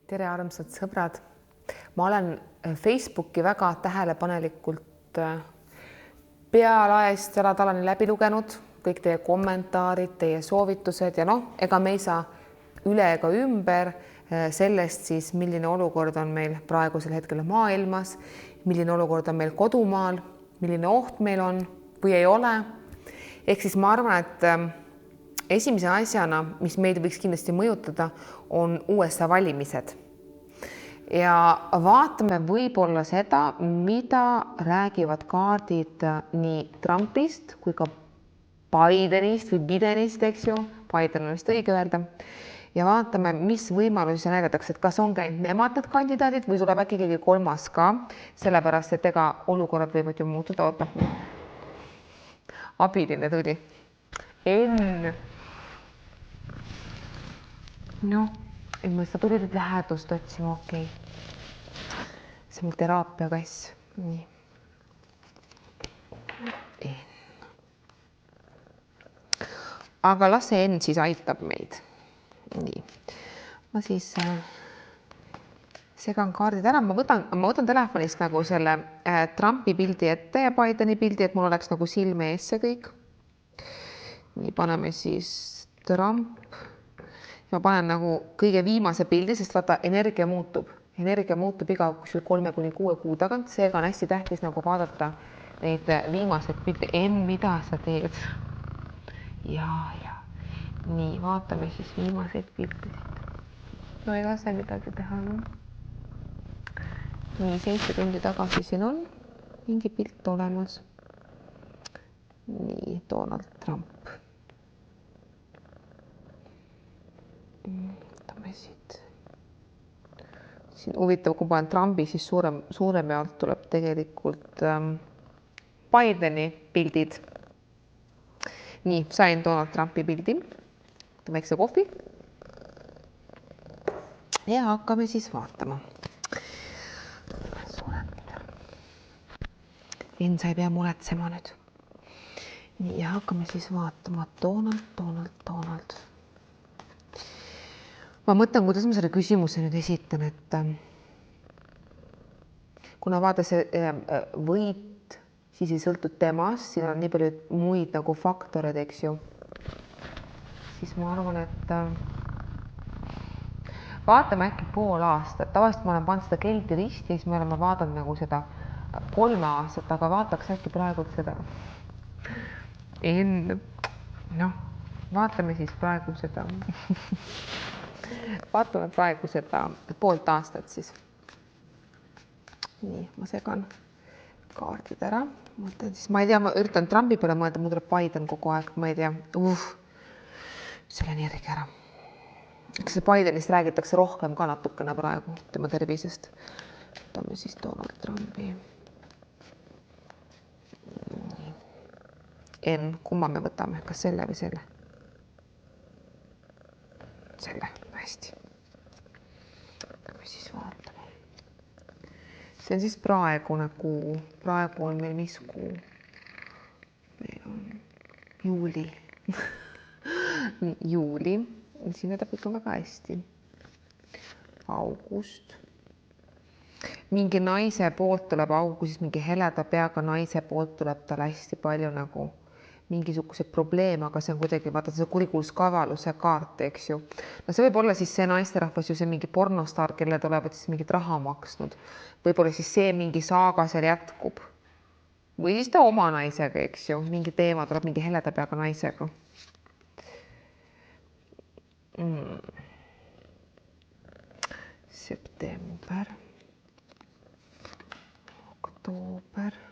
Tere, armsad sõbrad. Ma olen Facebooki väga tähelepanelikult pealaest jalatalani läbi lugenud, kõik teie kommentaarid, teie soovitused ja ega me ei saa üle ega ümber sellest siis, milline olukord on meil praegusel hetkel maailmas, milline olukord on meil kodumaal, milline oht meil on või ei ole. Ehk siis ma arvan, et esimese asjana, mis meid võiks kindlasti mõjutada, on USA valimised. Ja vaatame võib-olla seda, mida räägivad kaardid nii Trumpist kui ka Bidenist või Bidenist, eks ju, Biden on vist õige öelda. Ja vaatame, mis võimalusi näidatakse, et kas on käinud nemad need kandidaadid või tuleb äkki keegi kolmas ka, sellepärast et ega olukorrad võivad ju muutuda. Abiline tuli. Enn. Sa tulid lähedust otsima, okei. See on mul teraapiakass. Nii. Aga las see Enn siis aitab meid. Nii. Ma siis segan kaardid ära. Ma võtan telefonist nagu selle Trumpi pildi ette ja Bideni pildi, et mul oleks nagu silme ees see kõik. Nii, paneme siis Trump. Ma panen nagu kõige viimase pildi, sest vaata, energia muutub iga 3–6 kuu tagant. Seega on hästi tähtis nagu vaadata neid viimaseid pildi. Enn, mida sa teed? Ja. Nii, vaatame siis viimaseid pildisid. No ega see midagi teha. Nii, 7 tundi tagasi siin on mingi pilt olemas. Nii, Donald Trump. Võtame siit. Siin huvitav, kui panen Trumpi, siis suurem jaolt tuleb tegelikult Bideni pildid. Nii, sain Donald Trumpi pildi. Väikse kohvi. Ja hakkame siis vaatama. Enn, sa ei pea muretsema nüüd. Nii, ja hakkame siis vaatama Donald. Ma mõtlen, kuidas ma selle küsimuse nüüd esitan, et kuna vaata see võit, siis ei sõltu temast, siin on nii palju muid nagu faktoreid, eks ju. Siis ma arvan, et vaatame äkki pool aastat. Tavaliselt ma olen pannud seda keldi risti, siis me oleme vaadanud nagu seda 3 aastat, aga vaataks äkki praegu seda. Enn, vaatame siis praegu seda. Vaatame praegu seda poolt aastat siis. Nii, ma segan kaardid ära. Ma ei tea, ma üritan Trumpi peale mõelda, mul tuleb Biden kogu aeg, ma ei tea. Selle energia ära. Eks see Bidenist räägitakse rohkem ka natukene praegu tema tervisest. Võtame siis Donald Trumpi. Enn, kumma me võtame? Kas selle või selle? Selle, hästi. Me siis vaatame. See on siis praegune kuu. Praegu on meil mis kuu? Meil on juuli. Juuli. Siin näitab ikka väga hästi. August. Mingi naise poolt tuleb augustis, mingi heleda peaga naise poolt tuleb tal hästi palju nagu mingisugused probleeme, aga see on kuidagi, vaata see kurikuulus kavaluse kaart, eks ju. No see võib olla siis see naisterahvas ju see mingi pornostaar, kelle tulevad siis mingit raha maksnud. Võib-olla siis see mingi saaga seal jätkub. Või siis ta oma naisega, eks ju. Mingi teema tuleb mingi heleda peaga naisega. September. Oktoober.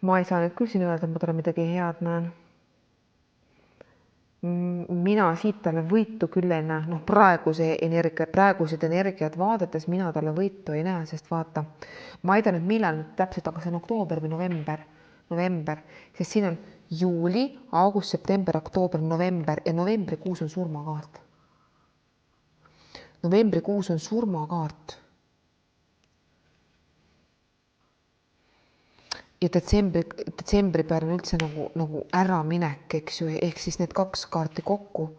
Ma ei saa nüüd küll siin öelda, et ma talle midagi head näen. Mina siit talle võitu küll ei näe. Praegused energiat vaadates mina talle võitu ei näe, sest vaata, ma ei tea nüüd millal täpselt, aga see on oktoober või november, sest siin on juuli, august, september, oktoober, november ja novembrikuus on surmakaart. ja detsembri peal on üldse nagu äraminek, eks ju, ehk siis need 2 kaarti kokku.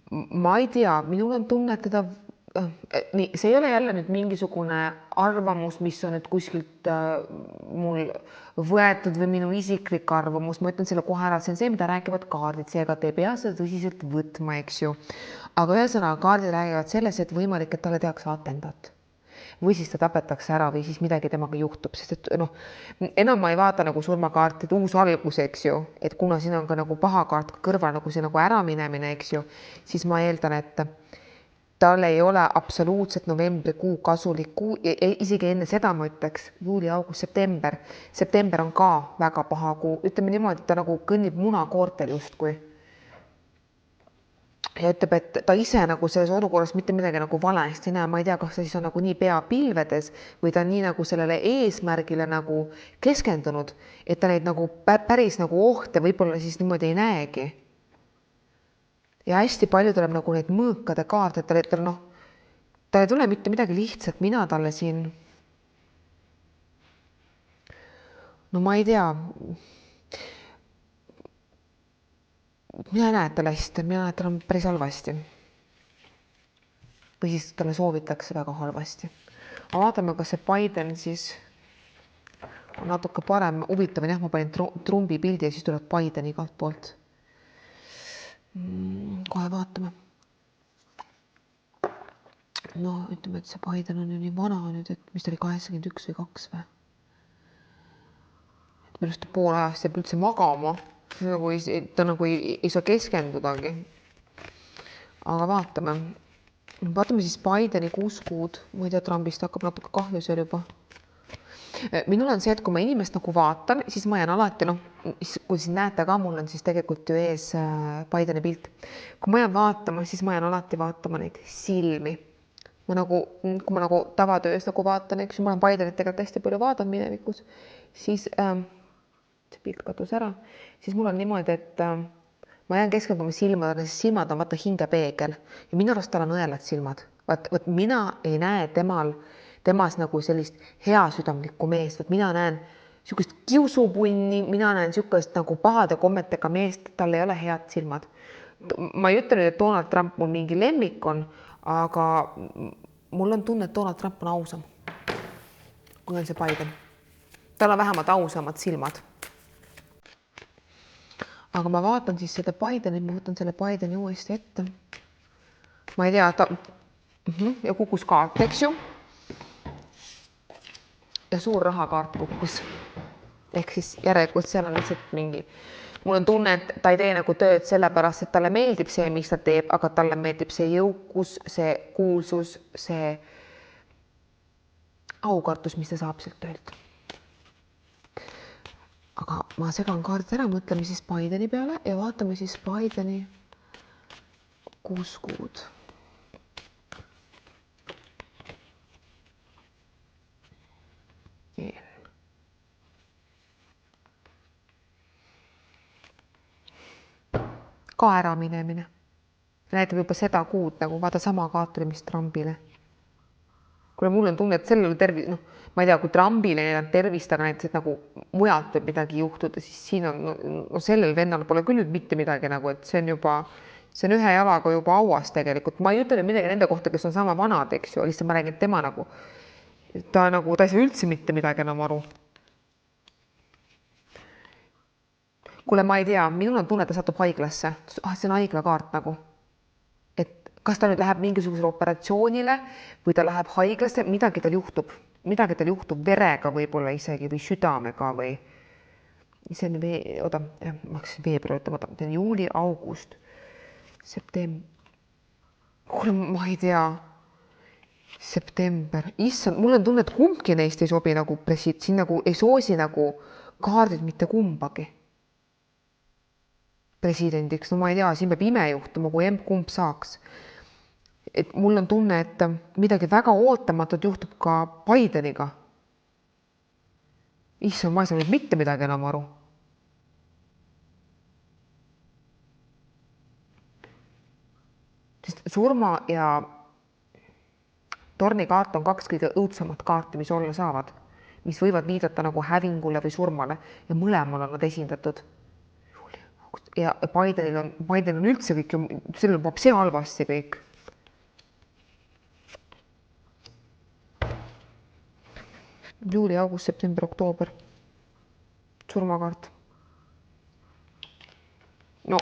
Ma ei tea, minul on tunne, et teda nii, see ei ole jälle nüüd mingisugune arvamus, mis on nüüd kuskilt mul võetud või minu isiklik arvamus, ma ütlen selle kohe ära, see on see, mida räägivad kaardid, seega te ei pea seda tõsiselt võtma, eks ju. aga ühesõnaga kaardid räägivad selles, et võimalik, et talle tehakse atendat või siis ta tapetakse ära või siis midagi temaga juhtub, sest et noh, enam ma ei vaata nagu surmakaartide uus algus, eks ju, et kuna siin on ka nagu paha kaart kõrval nagu see nagu äraminemine, eks ju, siis ma eeldan, et tal ei ole absoluutselt novembrikuu kasulik kuu, isegi enne seda ma ütleks, juuli, august, september. September on ka väga paha kuu, ütleme niimoodi, ta nagu kõnnib munakoortel justkui. Ja ütleb, et ta ise nagu selles olukorras mitte midagi nagu valesti näe, ma ei tea, kas ta siis on nagu nii pea pilvedes või ta on nii nagu sellele eesmärgile nagu keskendunud, et ta neid nagu päris nagu ohte võib-olla siis niimoodi ei näegi. Ja hästi palju tuleb nagu neid mõõkade kaarte, et tal noh, ta ei tule mitte midagi lihtsalt, mina talle siin, no ma ei tea, mina ei näe, et tal hästi, mina näen, et tal on päris halvasti. Või siis talle soovitakse väga halvasti. Aga vaatame, kas see Biden siis on natuke parem. Huvitav on jah, ma panin Trumpi pildi ja siis tuleb Biden igalt poolt. Kohe vaatame. No ütleme, et see Biden on ju nii vana nüüd, et mis ta oli 81 või 2 või? Et minu arust pool ajast jääb üldse magama. Ta nagu ei saa keskendudagi. Aga vaatame siis Bideni 6 kuud. Ma ei tea, Trumpist hakkab natuke kahju seal juba. Minul on see, et kui ma inimest nagu vaatan, siis ma jään alati, kui siin näete ka, mul on siis tegelikult ju ees Bideni pilt. Kui ma jään vaatama, siis ma jään alati vaatama neid silmi. Kui ma nagu tavatöös nagu vaatan, eks ju, ma olen Bidenit tegelikult hästi palju vaadanud minevikus, siis see pilt kadus ära, siis mul on niimoodi, et ma jään keskenduma silmadele, sest silmad on vaata hingepeegel ja minu arust tal on õelad silmad. Vaat mina ei näe temas nagu sellist heasüdamlikku meest, mina näen niisugust kiusupunni, mina näen niisugust nagu pahade kommetega meest, tal ei ole head silmad. Ma ei ütle nüüd, et Donald Trump mul mingi lemmik on, aga mul on tunne, et Donald Trump on ausam, kui on see Biden. Tal on vähemalt ausamad silmad. Aga ma vaatan siis seda Bideni, ma võtan selle Bideni uuesti ette. Ma ei tea, ja kukkus kaart, eks ju. Ja suur rahakaart kukkus. Ehk siis järelikult seal on lihtsalt mingi. Mul on tunne, et ta ei tee nagu tööd sellepärast, et talle meeldib see, mis ta teeb, aga talle meeldib see jõukus, see kuulsus, see aukartus, mis ta saab sealt töölt. Aga ma segan kaardid ära, mõtleme siis Bideni peale ja vaatame siis Bideni 6 kuud. Ka äraminemine. Näitab juba seda kuud, nagu vaata sama kaart oli, mis Trumpile. Kuule, mul on tunne, et sellel tervis, ma ei tea, kui Trumpile ei ole tervist, aga näiteks, et nagu mujalt võib midagi juhtuda, siis siin on sellel vennal pole küll nüüd mitte midagi nagu, et see on ühe jalaga juba auas tegelikult. Ma ei ütle midagi nende kohta, kes on sama vanad, eks ju, lihtsalt ma räägin, et tema nagu, ta ei saa üldse mitte midagi enam aru. Kuule, ma ei tea, minul on tunne, et ta satub haiglasse. See on haiglakaart nagu. Kas ta nüüd läheb mingisugusele operatsioonile või ta läheb haiglasse, midagi tal juhtub verega võib-olla isegi või südamega või see on veebruar, see on juuli, august, september. Kuule, ma ei tea, september, issand, mul on tunne, et kumbki neist ei sobi nagu siin nagu ei soosi nagu kaardid mitte kumbagi presidendiks. No ma ei tea, siin peab ime juhtuma, kui kumb saaks. Et mul on tunne, et midagi väga ootamatut juhtub ka Bideniga. Issand, ma ei saa nüüd mitte midagi enam aru. Sest surma ja tornikaart on 2 kõige õudsemat kaarti, mis olla saavad. mis võivad viidata nagu hävingule või surmale ja mõlemal on nad esindatud. Ja Biden on üldse kõik, sellel on see halvasti kõik. Juuli, august, september, oktoober. Surmakaart. No,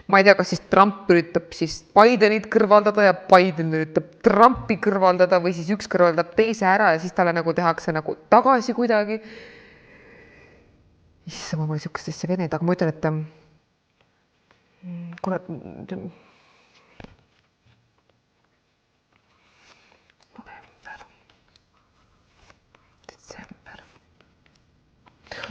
ma ei tea, kas siis Trump üritab siis Bidenit kõrvaldada ja Biden üritab Trumpi kõrvaldada või siis üks kõrvaldab teise ära ja siis talle nagu tehakse nagu tagasi kuidagi. Issa, ma pole sihukestesse vened, aga ma ütlen, et kurat, november, detsember.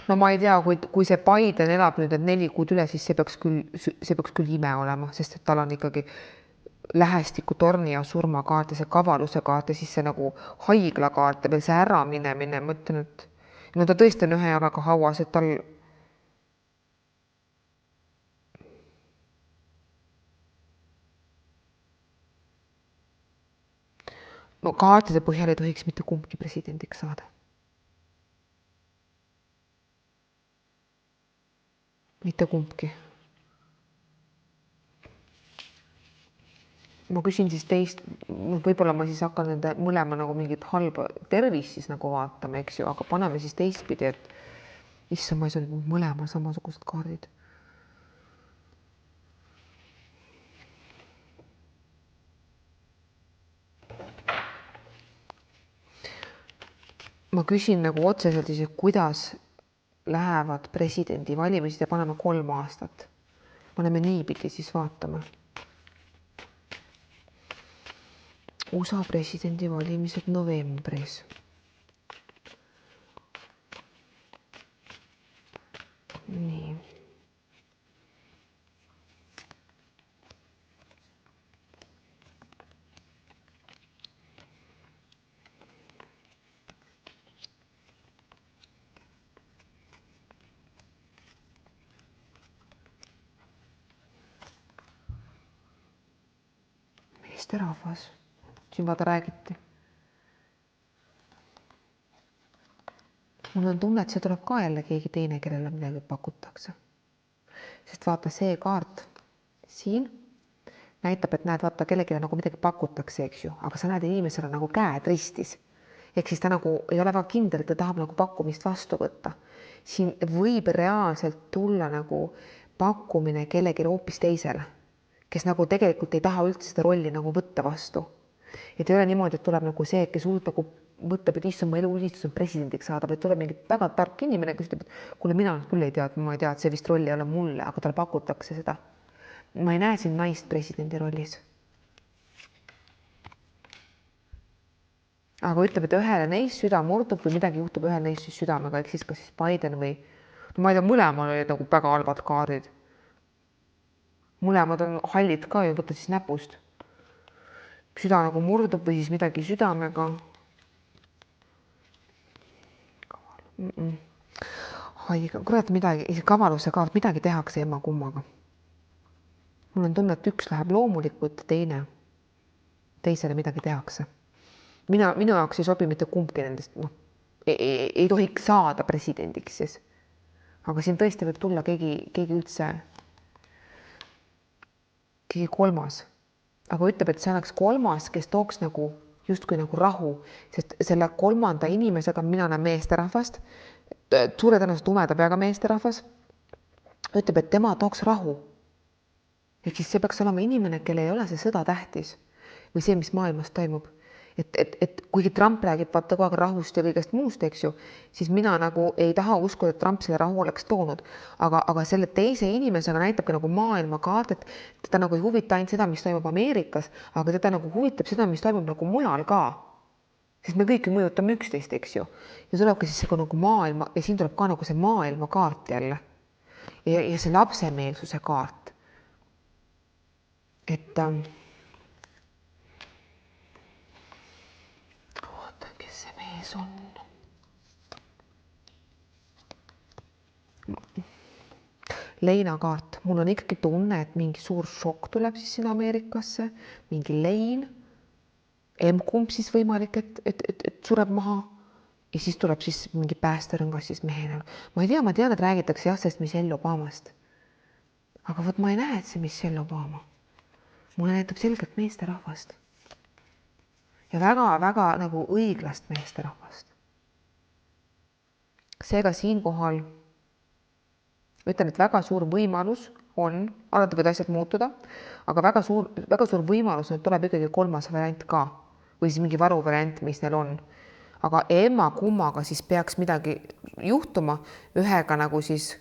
No ma ei tea, kui see Biden elab nüüd 4 kuud üle, siis see peaks küll ime olema, sest et tal on ikkagi lähestiku torni ja surmakaart ja see kavaluse kaart ja siis see nagu haiglakaart ja veel see äraminemine, ma ütlen, et no ta tõesti on ühe jalaga hauas, et tal no kaartide põhjal ei tohiks mitte kumbki presidendiks saada. Mitte kumbki. Ma küsin siis teist, võib-olla ma siis hakkan nende mõlema nagu mingit halba tervist siis nagu vaatama, eks ju, aga paneme siis teistpidi, et issand, ma ei saa nüüd mõlema samasugused kaardid. Ma küsin nagu otseselt siis, kuidas lähevad presidendivalimised ja paneme 3 aastat. Paneme niipidi siis vaatama. USA presidendivalimised novembris. Nii. Meesterahvas. Siin vaata räägiti. Mul on tunne, et see tuleb ka jälle keegi teine, kellele midagi pakutakse. Sest vaata see kaart siin näitab, et näed, vaata kellegile nagu midagi pakutakse, eks ju, aga sa näed inimesele nagu käed ristis. Ehk siis ta nagu ei ole väga kindel, et ta tahab nagu pakkumist vastu võtta. Siin võib reaalselt tulla nagu pakkumine kellegile hoopis teisele, kes nagu tegelikult ei taha üldse seda rolli nagu võtta vastu. Et ei ole niimoodi, et tuleb nagu see, kes hullult nagu mõtleb, et issand, ma elu unistus on presidendiks saada, vaid tuleb mingi väga tark inimene, kes ütleb, et kuule, mina küll ei tea, et see vist rolli ei ole mulle, aga talle pakutakse seda. Ma ei näe siin naist presidendi rollis. Aga ütleb, et ühele neist süda murdub või midagi juhtub ühele neist siis südamega, ehk siis kas siis Biden või no ma ei tea, mõlemal olid nagu väga halvad kaardid. Mõlemad on hallid ka ju, võtta siis näpust. Süda nagu murdub või siis midagi südamega. Haige, kurat midagi, kavaluse kaart, midagi tehakse ema kummaga. Mul on tunne, et üks läheb loomulikult, teisele midagi tehakse. Minu jaoks ei sobi mitte kumbki nendest, ei tohiks saada presidendiks siis. Aga siin tõesti võib tulla keegi üldse, keegi kolmas. Aga ütleb, et see oleks kolmas, kes tooks nagu justkui nagu rahu, sest selle kolmanda inimesega mina näen meesterahvast, suure tõenäoliselt tumeda peaga meesterahvas, ütleb, et tema tooks rahu. Ehk siis see peaks olema inimene, kelle ei ole see sõda tähtis või see, mis maailmas toimub. Et kuigi Trump räägib vaata kogu aeg rahust ja kõigest muust, eks ju, siis mina nagu ei taha uskuda, et Trump selle rahu oleks toonud. Aga selle teise inimesega näitabki nagu maailmakaart, et teda nagu ei huvita ainult seda, mis toimub Ameerikas, aga teda nagu huvitab seda, mis toimub nagu mujal ka. Sest me kõik ju mõjutame üksteist, eks ju. Ja tulebki siis see nagu maailma ja siin tuleb ka nagu see maailmakaart jälle. Ja see lapsemeelsuse kaart. Et on. Leinakaart. Mul on ikkagi tunne, et mingi suur šokk tuleb siis sinna Ameerikasse, mingi lein. emb-kumb siis võimalik, et sureb maha ja siis tuleb siis mingi päästerõngas siis mehena. Ma ei tea, ma tean, et räägitakse jah, sellest Michelle Obamast. Aga vot ma ei näe, et see Michelle Obama. Mulle näitab selgelt meesterahvast. Ja väga-väga nagu õiglast meesterahvast. Seega siinkohal ütlen, et väga suur võimalus on, alati võid asjad muutuda, aga väga suur võimalus, et tuleb ikkagi kolmas variant ka või siis mingi varuvariant, mis neil on. Aga emma-kummaga siis peaks midagi juhtuma, ühega nagu siis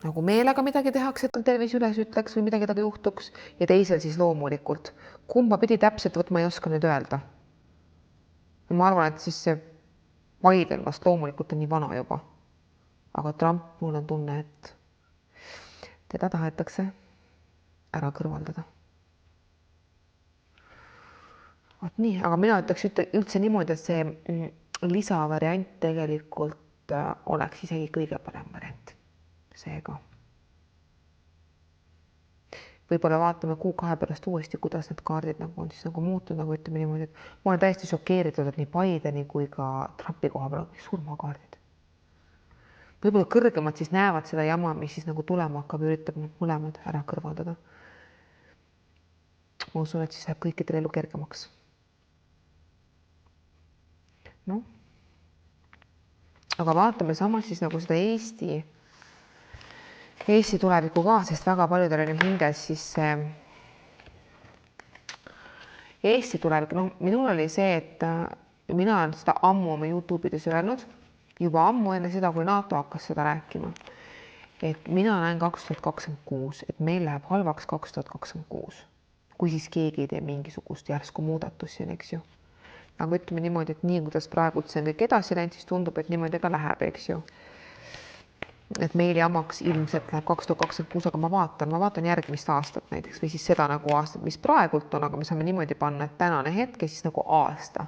nagu meelega midagi tehakse, et tervis üles ütleks või midagi taga juhtuks ja teisel siis loomulikult. Kumba pidi täpselt, võt ma ei oska nüüd öelda. Ma arvan, et siis see Biden vast loomulikult on nii vana juba. Aga Trump, mul on tunne, et teda tahetakse ära kõrvaldada. Vot nii, aga mina ütleks üldse niimoodi, et see lisavariant tegelikult oleks isegi kõige parem variant. Seega. Võib-olla vaatame kuu-kahe pärast uuesti, kuidas need kaardid nagu on siis nagu muutunud, nagu ütleme niimoodi, et ma olen täiesti šokeeritud, et nii Bideni kui ka Trumpi koha peal on surmakaardid. Võib-olla kõrgemad siis näevad seda jama, mis siis nagu tulema hakkab ja üritab mõlemad ära kõrvaldada. Ma usun, et siis läheb kõikidel elu kergemaks. No. Aga vaatame samas siis nagu seda Eesti tulevikku ka, sest väga paljudel on hinges siis Eesti tulevik. No, minul oli see, et mina olen seda ammu oma YouTube'ides öelnud, juba ammu enne seda, kui NATO hakkas seda rääkima. Et mina näen 2026, et meil läheb halvaks 2026, kui siis keegi ei tee mingisugust järsku muudatusi, eks ju. Aga ütleme niimoodi, et nii, kuidas praegu see on kõik edasi läinud, siis tundub, et niimoodi ka läheb, eks ju. Et meil jamaks ilmselt läheb 2026, aga ma vaatan järgmist aastat näiteks või siis seda nagu aastat, mis praegult on, aga me saame niimoodi panna, et tänane hetk ja siis nagu aasta.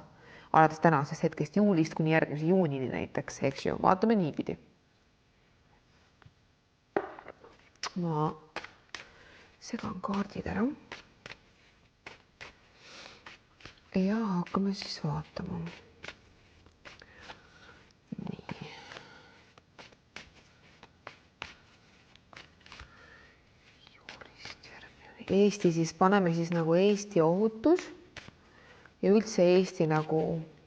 Alates tänasest hetkest juulist kuni järgmise juunini näiteks, eks ju, vaatame niipidi. Ma segan kaardid ära. Ja hakkame siis vaatama. Eesti siis paneme siis nagu Eesti ohutus ja üldse Eesti nagu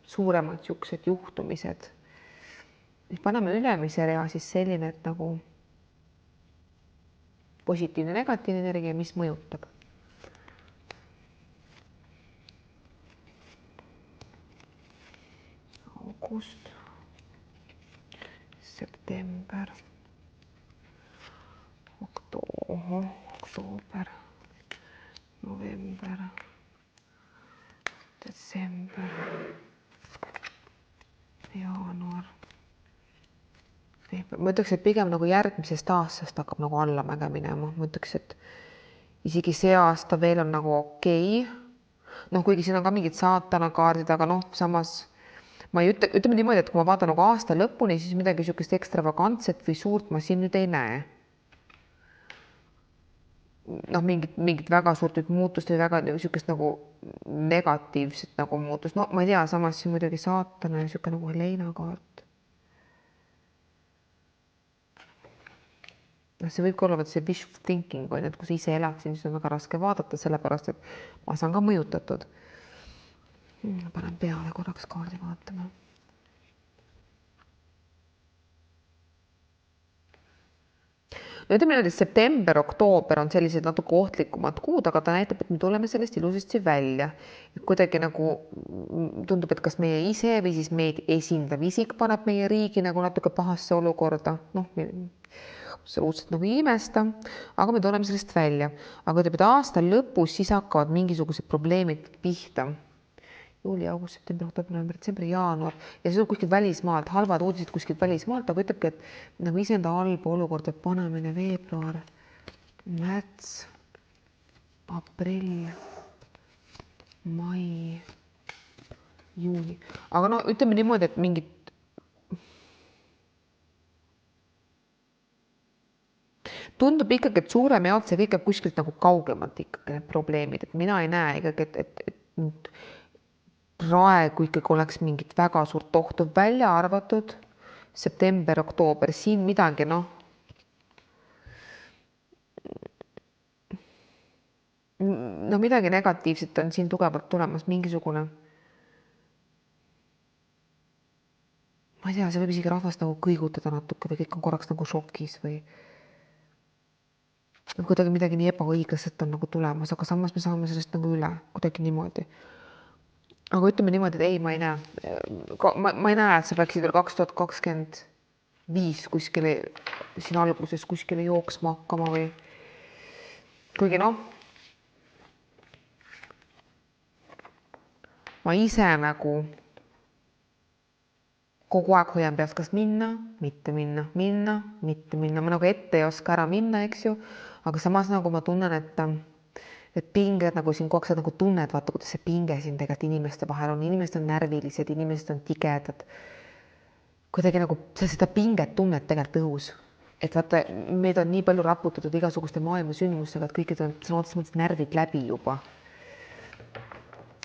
suuremad siuksed juhtumised. Paneme ülemise rea siis selline, et nagu positiivne, negatiivne energia, mis mõjutab. August, september, oktoober, november, detsember, jaanuar. Ma ütleks, et pigem nagu järgmisest aastast hakkab nagu allamäge minema. Ma ütleks, et isegi see aasta veel on nagu okei. Noh, kuigi siin on ka mingid saatana kaardid, aga noh, samas ma ei ütleme niimoodi, et kui ma vaatan nagu aasta lõpuni, siis midagi niisugust ekstravagantset või suurt ma siin nüüd ei näe. Noh, mingit väga suurt muutust või väga niisugust nagu negatiivset nagu muutust. No ma ei tea, samas siin muidugi saatana ja niisugune nagu Helena kaart. No see võib ka olla see wish thinking, et kui sa ise elad, siis on väga raske vaadata, sellepärast, et ma saan ka mõjutatud. Panen peale korraks kaardi vaatama. No ütleme nüüd, et september, oktoober on sellised natuke ohtlikumad kuud, aga ta näitab, et me tuleme sellest ilusasti välja. Kuidagi nagu tundub, et kas meie ise või siis meid esindav isik paneb meie riigi nagu natuke pahasse olukorda. Noh, absoluutselt nagu ei imesta, aga me tuleme sellest välja. Aga ütleb, et aasta lõpus siis hakkavad mingisugused probleemid pihta. Juuli, august, september, oktoober, november, detsember, jaanuar ja see on kuskilt välismaalt, halvad uudised kuskilt välismaalt, aga ütlebki, et nagu iseenda halba olukorda panemine veebruar, märts, aprill, mai, juuni. Aga no ütleme niimoodi, et mingid tundub ikkagi, et suurem jaolt see kõik jääb kuskilt nagu kaugemalt ikkagi need probleemid, et mina ei näe ikkagi, et praegu ikkagi oleks mingit väga suurt ohtu, välja arvatud september, oktoober, siin midagi, no midagi negatiivset on siin tugevalt tulemas, mingisugune, ma ei tea, see võib isegi rahvast nagu kõigutada natuke või kõik on korraks nagu šokis või kuidagi midagi nii ebaõiglaselt on nagu tulemas, aga samas me saame sellest nagu üle kuidagi niimoodi. Aga ütleme niimoodi, et ei, ma ei näe, ma ei näe, et sa peaksid veel 2025 kuskile siin alguses kuskile jooksma hakkama või kuigi noh, ma ise nagu kogu aeg hoian peas, kas minna, mitte minna, minna, mitte minna. Ma nagu ette ei oska ära minna, eks ju, aga samas nagu ma tunnen, et pinged nagu siin kogu aeg nagu tunned, vaata, kuidas see pinge siin tegelikult inimeste vahel on. Inimesed on närvilised, inimesed on tigedad. Kuidagi nagu seda pinget tunned tegelikult õhus. Et vaata, meid on nii palju raputatud igasuguste maailma sündmustega, et kõikid on sõna otseses mõttes närvid läbi juba.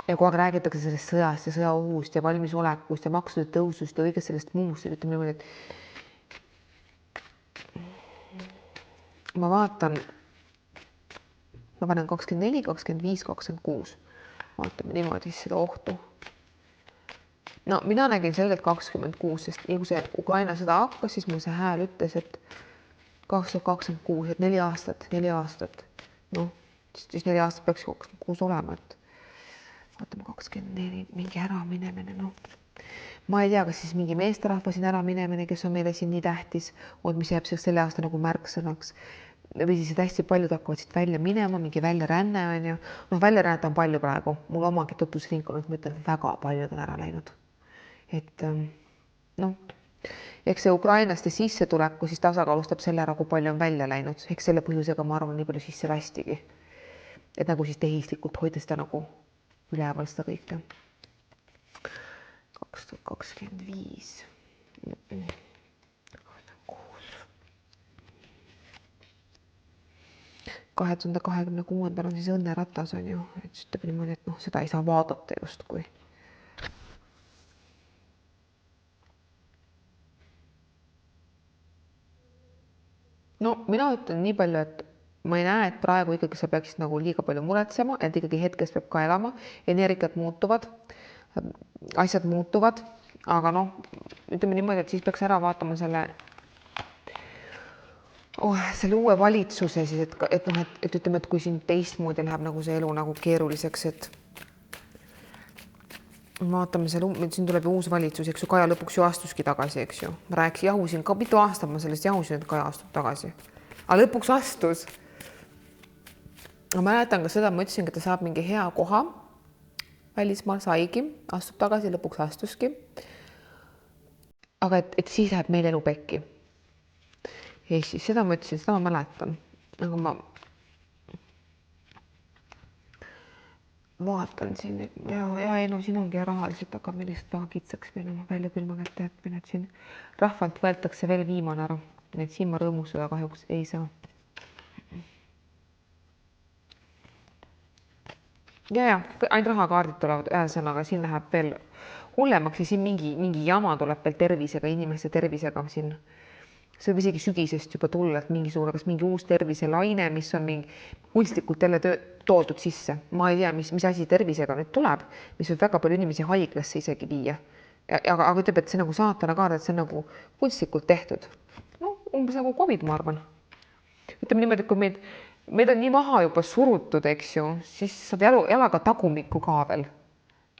Ja kogu aeg räägitakse sellest sõjast ja sõjaohust ja valmisolekust ja maksude tõusust ja kõigest sellest muust. Ütleme niimoodi, et ma vaatan, ma panen 24, 25, 26. Vaatame niimoodi seda ohtu. No mina nägin selgelt 26, sest kui see Ukraina sõda hakkas, siis mul see hääl ütles, et 2026, et 4 aastat. Noh, siis 4 aastat peaks 26 olema, et vaatame 24, mingi äraminemine, noh. Ma ei tea, kas siis mingi meesterahva siin äraminemine, kes on meile siin nii tähtis, mis jääb selle aasta nagu märksõnaks. Või siis hästi paljud hakkavad siit välja minema, mingi väljaränne on ju. Noh, väljarännet on palju praegu. Mul omagi tutvusringkonnad, ma ütlen, väga paljud on ära läinud. Et noh, eks see ukrainlaste sissetuleku siis tasakaalustab selle ära, kui palju on välja läinud. Eks selle põhjusega ma arvan, nii palju sisse lastigi. Et nagu siis tehislikult hoida seda nagu üleval seda kõike. 2025. 2026. on siis õnneratas on ju, et ütleb niimoodi, et noh, seda ei saa vaadata justkui. No mina ütlen nii palju, et ma ei näe, et praegu ikkagi sa peaksid nagu liiga palju muretsema, et ikkagi hetkes peab ka elama, energiat muutuvad, asjad muutuvad, aga noh, ütleme niimoodi, et siis peaks ära vaatama selle uue valitsuse siis, et noh, et ütleme, et kui siin teistmoodi läheb nagu see elu nagu keeruliseks, et vaatame siin tuleb ju uus valitsus, eks ju, Kaja lõpuks ju astuski tagasi, eks ju. Ma rääkisin, jahusin ka, mitu aastat ma sellest jahusin, et Kaja astub tagasi. Aga lõpuks astus. Ma mäletan ka seda, ma ütlesin, et ta saab mingi hea koha. Välismaal saigi, astub tagasi, lõpuks astuski. Aga et siis läheb meil elu pekki. Eestis, seda ma ütlesin, seda ma mäletan. Aga ma vaatan siin, ja ei no siin ongi rahaliselt, aga me lihtsalt väga kitsaks pean oma välja külma kätte jätmine, et siin rahvalt võetakse veel viimane ära. Et siin ma rõõmustada kahjuks ei saa. Ja, ainult rahakaardid tulevad, ühesõnaga siin läheb veel hullemaks ja siin mingi jama tuleb veel tervisega, inimeste tervisega siin. See võib isegi sügisest juba tulla, et mingi uus terviselaine, mis on mingi kunstlikult jälle toodud sisse. Ma ei tea, mis asi tervisega nüüd tuleb, mis võib väga palju inimesi haiglasse isegi viia. Aga ütleb, et see nagu saatana kaard, et see on nagu kunstlikult tehtud. No, umbes nagu COVID, ma arvan. Ütleme niimoodi, et kui meid on nii maha juba surutud, eks ju, siis saad jalaga tagumikku ka veel.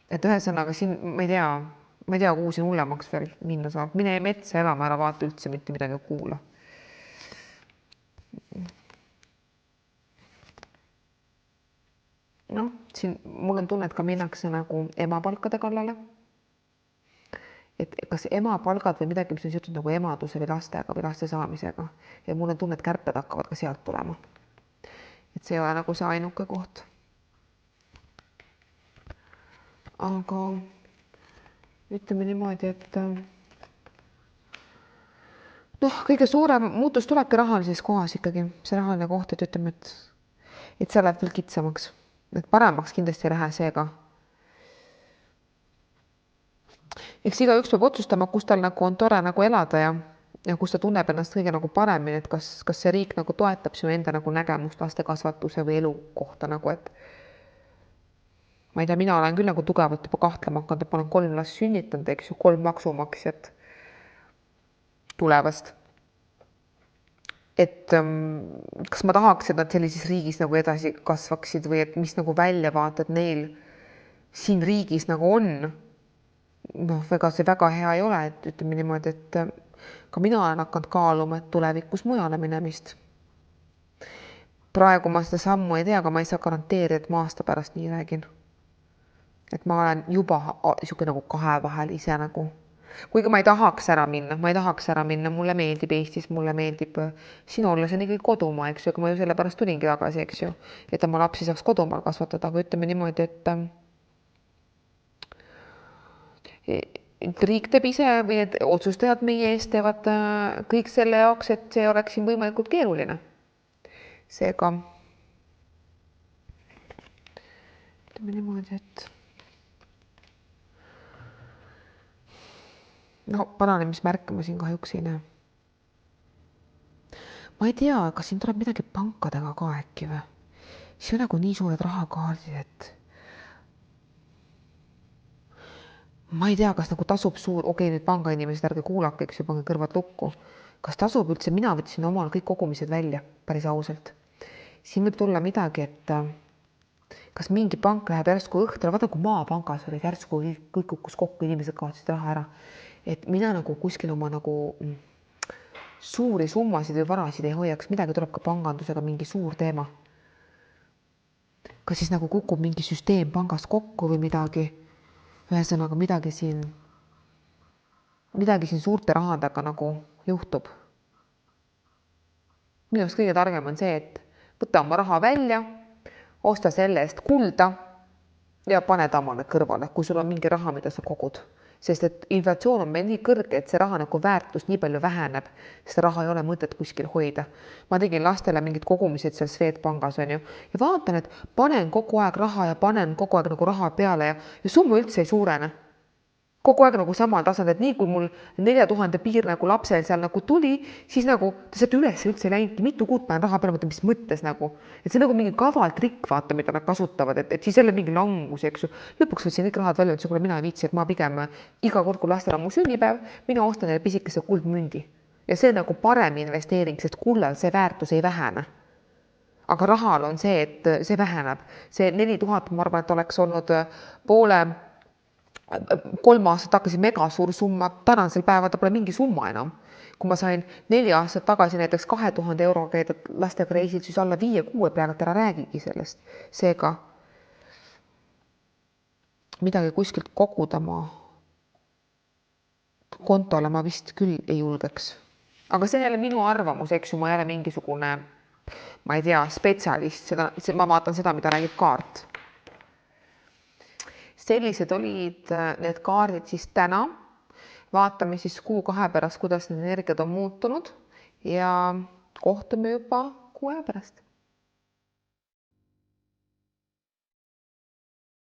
Et ühesõnaga siin, ma ei tea, kuhu siin hullemaks veel minna saab. Mine metsa elama, ära vaata üldse mitte midagi kuula. Noh, siin mul on tunne, et ka minnakse nagu emapalkade kallale. Et kas emapalgad või midagi, mis on seotud nagu emaduse või lastega või laste saamisega. Ja mul on tunne, et kärped hakkavad ka sealt tulema. Et see ei ole nagu see ainuke koht. Aga ütleme niimoodi, et noh, kõige suurem muutus tulebki rahalises kohas ikkagi. See rahaline koht, et ütleme, et see läheb veel kitsamaks. Et paremaks kindlasti ei lähe seega. eks igaüks peab otsustama, kus tal nagu on tore nagu elada ja kus ta tunneb ennast kõige nagu paremini, et kas see riik nagu toetab sinu enda nagu nägemust lastekasvatuse või elu kohta nagu, et ma ei tea, mina olen küll nagu tugevalt juba kahtlema hakanud, et ma olen 3 last sünnitanud, eks ju, 3 maksumaksjat tulevast. Et kas ma tahaks, et nad sellises riigis nagu edasi kasvaksid või et mis nagu väljavaated neil siin riigis nagu on. Noh, ega see väga hea ei ole, et ütleme niimoodi, et ka mina olen hakanud kaaluma, et tulevikus mujale minemist. Praegu ma seda sammu ei tea, aga ma ei saa garanteerida, et ma aasta pärast nii räägin. Et ma olen juba niisugune nagu kahe vahel ise nagu, kuigi ma ei tahaks ära minna, mulle meeldib Eestis, mulle meeldib siin olla, see on ikkagi kodumaa, eks ju, aga ma ju sellepärast tulingi tagasi, eks ju, et ma lapsi saaks kodumaal kasvatada, aga ütleme niimoodi, et riik teeb ise või et otsustajad meie eest teevad kõik selle jaoks, et see oleks siin võimalikult keeruline. Seega ütleme niimoodi, et no paranemismärke ma siin kahjuks ei näe. Ma ei tea, kas siin tuleb midagi pankadega ka äkki või? See on nagu nii suured rahakaardid, et ma ei tea, kas nagu tasub nüüd pangainimesed, ärge kuulake, eks ju, pange kõrvad lukku. Kas tasub üldse, mina võtsin omal kõik kogumised välja, päris ausalt. Siin võib tulla midagi, et kas mingi pank läheb järsku õhtul, vaata kui maapangas olid järsku kõik kukkus kokku, inimesed kaotasid raha ära. Et mina nagu kuskil oma nagu suuri summasid või varasid ei hoiaks, midagi tuleb ka pangandusega mingi suur teema. Kas siis nagu kukub mingi süsteem pangast kokku või midagi, ühesõnaga midagi siin suurte rahadega nagu juhtub. Minu arust kõige targem on see, et võta oma raha välja, osta selle eest kulda ja pane tamale kõrvale, kui sul on mingi raha, mida sa kogud. Sest et inflatsioon on meil nii kõrge, et see raha nagu väärtus nii palju väheneb, sest raha ei ole mõtet kuskil hoida. Ma tegin lastele mingid kogumised seal Swedbankis on ju ja vaatan, et panen kogu aeg raha ja panen kogu aeg nagu raha peale ja summa üldse ei suurene. Kogu aeg nagu samal tasand, et nii kui mul 4000 piir nagu lapsel seal nagu tuli, siis nagu ta sealt üles üldse ei läinudki, mitu kuud panen raha peale, mõtlen, mis mõttes nagu. Et see nagu mingi kaval trikk, vaata, mida nad kasutavad, et siis jälle mingi langus, eks ju. Lõpuks võtsin kõik rahad välja, et kuule, mina ei viitsi, et ma pigem iga kord, kui lastel on mu sünnipäev, mina ostan neile pisikese kuldmündi. Ja see nagu parem investeering, sest kullal see väärtus ei vähene. Aga rahal on see, et see väheneb. See 4000, ma arvan, et oleks olnud poole 3 aastat tagasi mega suur summa, tänasel päeval ta pole mingi summa enam. Kui ma sain 4 aastat tagasi näiteks 2000 euro käida lastega reisil, siis alla 5-6 praegu ära räägigi sellest. Seega midagi kuskilt koguda ma kontole ma vist küll ei julgeks. Aga see jälle minu arvamus, eks ju, ma jälle mingisugune, ma ei tea, spetsialist, ma vaatan seda, mida räägib kaart. Sellised olid need kaardid siis täna. Vaatame siis 1-2 pärast, kuidas need energiad on muutunud ja kohtume juba 6 pärast.